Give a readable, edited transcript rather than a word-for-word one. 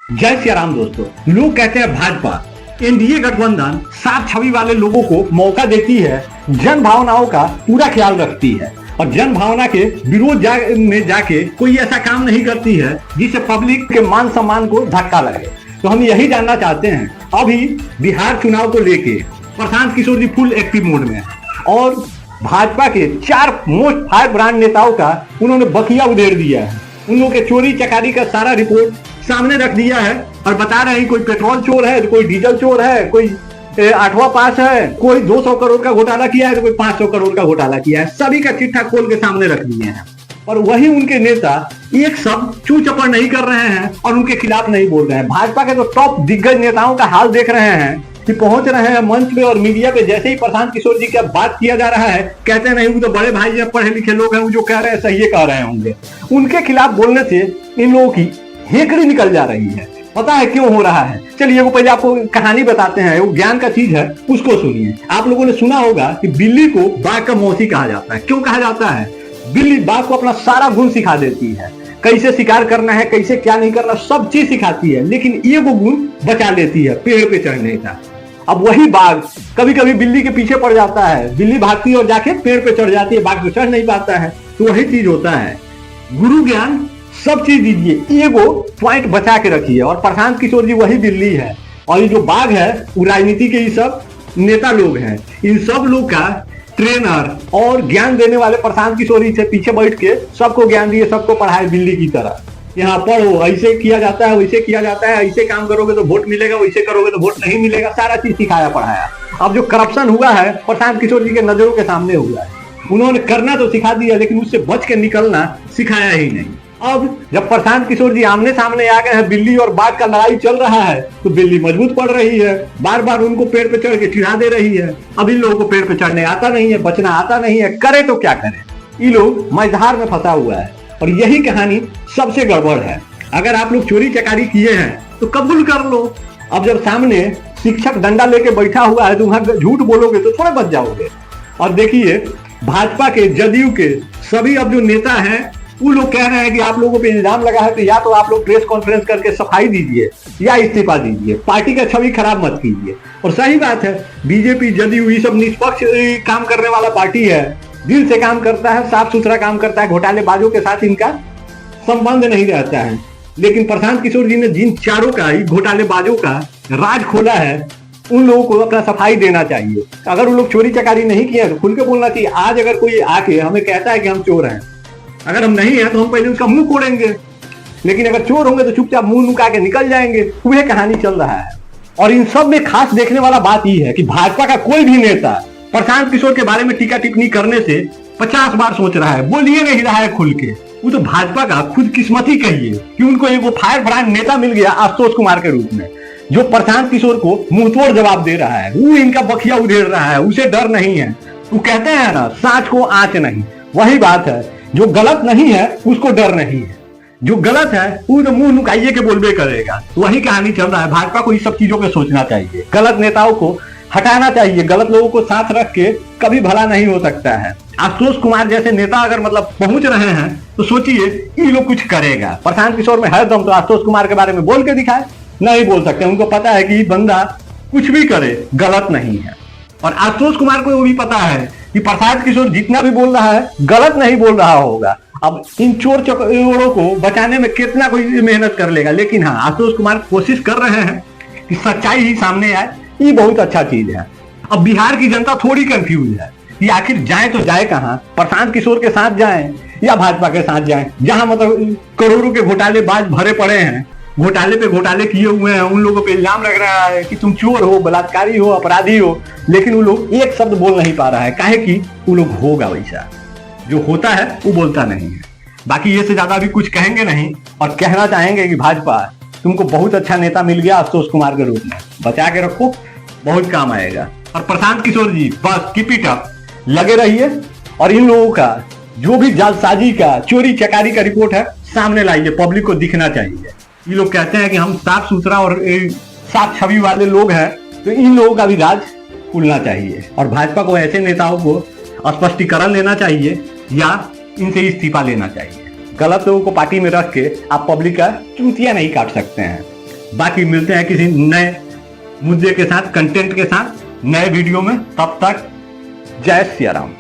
जय श्री राम दोस्तों। लोग कहते हैं भाजपा एनडीए गठबंधन साफ छवि वाले लोगों को मौका देती है, जन भावनाओं का पूरा ख्याल रखती है और जन भावना के विरोध में जाके कोई ऐसा काम नहीं करती है जिससे पब्लिक के मान सम्मान को धक्का लगे। तो हम यही जानना चाहते हैं। अभी बिहार चुनाव को लेके प्रशांत किशोर जी फुल एक्टिव मोड में है और भाजपा के 4 मोस्ट फायर ब्रांड नेताओं का उन्होंने बखिया उधेड़ दिया है। उन लोगों के चोरी चकारी का सारा रिपोर्ट सामने रख दिया है और बता रहे हैं कोई पेट्रोल चोर है, कोई डीजल चोर है, कोई 8वां पास है, कोई 200 करोड़ का घोटाला किया है, तो कोई 500 करोड़ का घोटाला किया है। सभी का चिट्ठा खोल के सामने रख दिए हैं और वही उनके नेता एक शब्द चू चपड़ नहीं कर रहे हैं और उनके खिलाफ नहीं बोल रहे हैं। भाजपा के तो टॉप दिग्गज नेताओं का हाल देख रहे हैं कि पहुंच रहे हैं मंच पे और मीडिया पे, जैसे ही प्रशांत किशोर जी की बात किया जा रहा है कहते नहीं वो तो बड़े भाई जब पढ़े लिखे लोग हैं, वो जो कह रहे हैं सही कह रहे होंगे। उनके खिलाफ बोलने से इन लोगों की हेकड़ी निकल जा रही है। पता है क्यों हो रहा है? चलिए वो पहले आपको कहानी बताते हैं, वो ज्ञान का चीज है, उसको सुनिए। आप लोगों ने सुना होगा कि बिल्ली को बाघ का मौसी कहा जाता है। क्यों कहा जाता है? बिल्ली बाघ को अपना सारा गुण सिखा देती है, कैसे शिकार करना है, कैसे क्या नहीं करना, सब चीज सिखाती है, लेकिन ये वो गुण बचा लेती है पेड़ पे चढ़ने का। अब वही बाघ कभी कभी बिल्ली के पीछे पड़ जाता है, बिल्ली भागती है और जाके पेड़ पे चढ़ जाती है, बाघ पे चढ़ नहीं पाता है। तो वही चीज होता है। गुरु ज्ञान सब चीज दीजिए, एगो पॉइंट बचा के रखिए। और प्रशांत किशोर जी वही बिल्ली है और ये जो बाघ है वो राजनीति के ये सब नेता लोग हैं। इन सब लोग का ट्रेनर और ज्ञान देने वाले प्रशांत किशोर जी से पीछे बैठ के सबको ज्ञान दिए, सबको पढ़ाए बिल्ली की तरह। यहाँ पढ़ो, ऐसे किया जाता है, वैसे किया जाता है, ऐसे काम करोगे तो वोट मिलेगा, वैसे करोगे तो वोट नहीं मिलेगा, सारा चीज सिखाया पढ़ाया। अब जो करप्शन हुआ है प्रशांत किशोर जी के नजरों के सामने हुआ है। उन्होंने करना तो सिखा दिया लेकिन उससे बच के निकलना सिखाया ही नहीं। अब जब प्रशांत किशोर जी आमने सामने आ गए हैं, बिल्ली और बाघ का लड़ाई चल रहा है, तो बिल्ली मजबूत पड़ रही है, बार बार उनको पेड़ पे चढ़ के चिढ़ा दे रही है। अब इन लोगों को पेड़ पे चढ़ने आता नहीं है, बचना आता नहीं है, करे तो क्या करे? ये लोग मझधार में फंसा हुआ है और यही कहानी सबसे गड़बड़ है। अगर आप लोग चोरी चकारी किए हैं तो कबूल कर लो। अब जब सामने शिक्षक डंडा लेके बैठा हुआ है तो वहां झूठ बोलोगे तो थोड़ा बच जाओगे। और देखिए भाजपा के, जदयू के सभी अब जो नेता हैं वो लोग कह रहे हैं कि आप लोगों पे इल्जाम लगा है तो या तो आप लोग प्रेस कॉन्फ्रेंस करके सफाई दीजिए या इस्तीफा दीजिए, पार्टी का छवि खराब मत कीजिए। और सही बात है, बीजेपी जदयू ये सब निष्पक्ष काम करने वाला पार्टी है, दिल से काम करता है, साफ सुथरा काम करता है, घोटालेबाजों के साथ इनका संबंध नहीं रहता है। लेकिन प्रशांत किशोर जी ने जिन चारों का घोटालेबाजों का राज खोला है उन लोगों को अपना सफाई देना चाहिए। अगर उन लोग चोरी चकारी नहीं किए तो खुल के बोलना चाहिए। आज अगर कोई आके हमें कहता है कि हम चोर हैं, अगर हम नहीं है तो हम पहले उसका मुंह फोड़ेंगे, लेकिन अगर चोर होंगे तो चुपचाप मुंह नुका के निकल जाएंगे। वह कहानी चल रहा है। और इन सब में खास देखने वाला बात यह है कि भाजपा का कोई भी नेता प्रशांत किशोर के बारे में टीका टिप्पणी करने से 50 बार सोच रहा है, बोलिए नहीं रहा है खुल के। वो तो भाजपा का खुद किस्मती कहिए कि उनको एक फायर ब्रांड नेता मिल गया आशुतोष कुमार के रूप में, जो प्रशांत किशोर को मुंहतोड़ जवाब दे रहा है। वो इनका बखिया उधेड़ रहा है, उसे डर नहीं है। वो कहते हैं ना, सांच को आंच नहीं। वही बात है, जो गलत नहीं है उसको डर नहीं है, जो गलत है वो तो मुंह नुकाइए के बोलबे करेगा। वही कहानी चल रहा है। भाजपा को इस सब चीजों पे सोचना चाहिए, गलत नेताओं को हटाना चाहिए, गलत लोगों को साथ रख के कभी भला नहीं हो सकता है। आशुतोष कुमार जैसे नेता अगर पहुंच रहे हैं तो सोचिए ये लोग कुछ करेगा। प्रशांत किशोर में है दम तो आशुतोष कुमार के बारे में बोल के दिखाए, नहीं बोल सकते। उनको पता है कि बंदा कुछ भी करे गलत नहीं है। और आशुतोष कुमार को भी पता है कि प्रशांत किशोर जितना भी बोल रहा है गलत नहीं बोल रहा होगा। अब इन चोर चकोरों को बचाने में कितना कोई मेहनत कर लेगा, लेकिन हाँ आशुतोष कुमार कोशिश कर रहे हैं कि सच्चाई ही सामने आए। ये बहुत अच्छा चीज है। अब बिहार की जनता थोड़ी कंफ्यूज है कि आखिर जाए तो जाए कहां, प्रशांत किशोर के साथ जाएं या भाजपा के साथ जाएं, जहां करोड़ों के घोटालेबाज भरे पड़े हैं, घोटाले पे घोटाले किए हुए हैं, उन लोगों पे इल्जाम लग रहा है कि तुम चोर हो, बलात्कारी हो, अपराधी हो, लेकिन वो लोग एक शब्द बोल नहीं पा रहा है। काहे कि वो लोग होगा वैसा, जो होता है वो बोलता नहीं है। बाकी ये से ज्यादा भी कुछ कहेंगे नहीं और कहना चाहेंगे कि भाजपा तुमको बहुत अच्छा नेता मिल गया आशुतोष कुमार के रूप में, बचा के रखो, बहुत काम आएगा। और प्रशांत किशोर जी बस कीप इट अप, लगे रहिए और इन लोगों का जो भी जालसाजी का, चोरी चकारी का रिपोर्ट है सामने लाइए, पब्लिक को दिखना चाहिए। ये लोग कहते हैं कि हम साफ सुथरा और साफ छवि वाले लोग हैं, तो इन लोगों का भी राज खुलना चाहिए और भाजपा को ऐसे नेताओं को स्पष्टीकरण लेना चाहिए या इनसे इस्तीफा लेना चाहिए। गलत लोगों को पार्टी में रख के आप पब्लिक का चूतिया नहीं काट सकते हैं। बाकी मिलते हैं किसी नए मुद्दे के साथ, कंटेंट के साथ, नए वीडियो में। तब तक जय सिया राम।